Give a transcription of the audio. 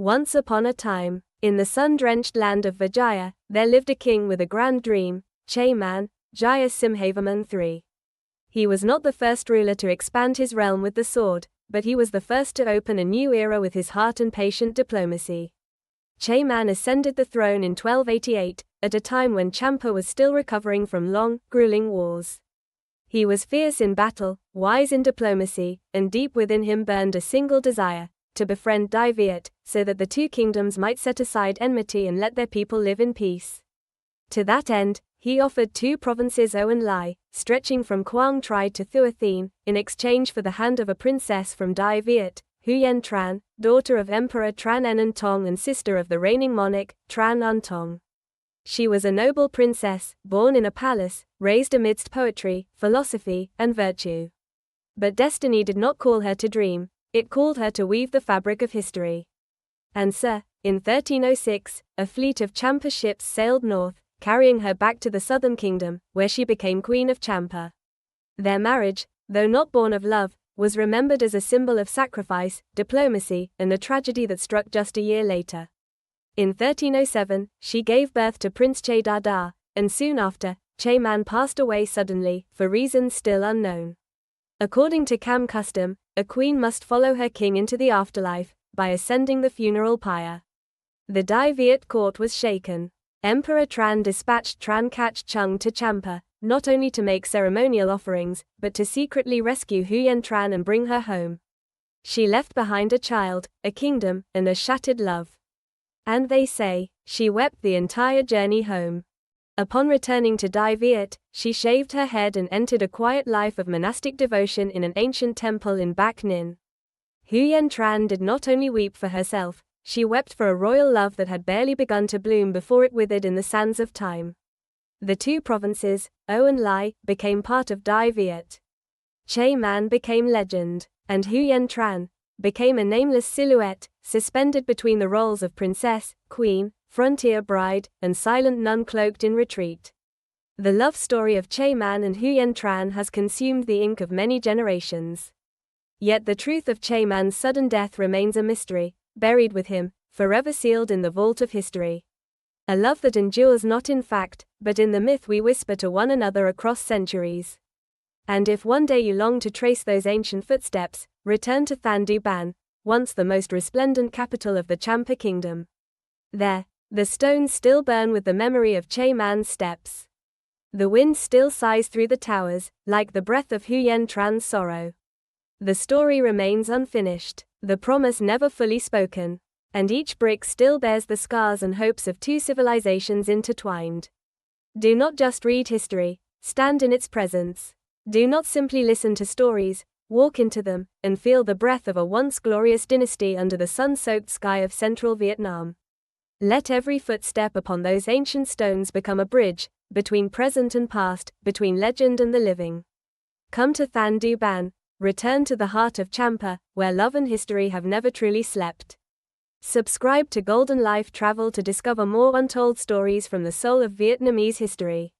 Once upon a time, in the sun-drenched land of Vijaya, there lived a king with a grand dream, Chế Mân, Jaya Simhavarman III. He was not the first ruler to expand his realm with the sword, but he was the first to open a new era with his heart and patient diplomacy. Chế Mân ascended the throne in 1288, at a time when Champa was still recovering from long, grueling wars. He was fierce in battle, wise in diplomacy, and deep within him burned a single desire, to befriend Viet, so that the two kingdoms might set aside enmity and let their people live in peace. To that end, he offered two provinces O and Lai, stretching from Quang Tri to Thuathin, in exchange for the hand of a princess from Viet, Huyền Trân, daughter of Emperor Tran En Tong and sister of the reigning monarch, Tran Un Tong. She was a noble princess, born in a palace, raised amidst poetry, philosophy, and virtue. But destiny did not call her to dream, it called her to weave the fabric of history. And so, in 1306, a fleet of Champa ships sailed north, carrying her back to the southern kingdom, where she became Queen of Champa. Their marriage, though not born of love, was remembered as a symbol of sacrifice, diplomacy, and a tragedy that struck just a year later. In 1307, she gave birth to Prince Chế Dada, and soon after, Chế Mân passed away suddenly, for reasons still unknown. According to Kham custom, a queen must follow her king into the afterlife, by ascending the funeral pyre. The Viet court was shaken. Emperor Tran dispatched Tran Kach Chung to Champa, not only to make ceremonial offerings, but to secretly rescue Huyền Trân and bring her home. She left behind a child, a kingdom, and a shattered love. And they say, she wept the entire journey home. Upon returning to Viet, she shaved her head and entered a quiet life of monastic devotion in an ancient temple in Bac Ninh. Huyền Trân did not only weep for herself, she wept for a royal love that had barely begun to bloom before it withered in the sands of time. The two provinces, O and Lai, became part of Viet. Chế Mân became legend, and Huyền Trân became a nameless silhouette, suspended between the roles of princess, queen, frontier bride, and silent nun cloaked in retreat. The love story of Chế Mân and Huyền Trân has consumed the ink of many generations. Yet the truth of Chế Mân's sudden death remains a mystery, buried with him, forever sealed in the vault of history. A love that endures not in fact, but in the myth we whisper to one another across centuries. And if one day you long to trace those ancient footsteps, return to Thành Đồ Bàn, once the most resplendent capital of the Champa kingdom. There, the stones still burn with the memory of Chế Mân's steps. The wind still sighs through the towers, like the breath of Huyền Trân's sorrow. The story remains unfinished, the promise never fully spoken, and each brick still bears the scars and hopes of two civilizations intertwined. Do not just read history, stand in its presence. Do not simply listen to stories, walk into them, and feel the breath of a once glorious dynasty under the sun-soaked sky of central Vietnam. Let every footstep upon those ancient stones become a bridge, between present and past, between legend and the living. Come to Thành Đồ Bàn, return to the heart of Champa, where love and history have never truly slept. Subscribe to Golden Life Travel to discover more untold stories from the soul of Vietnamese history.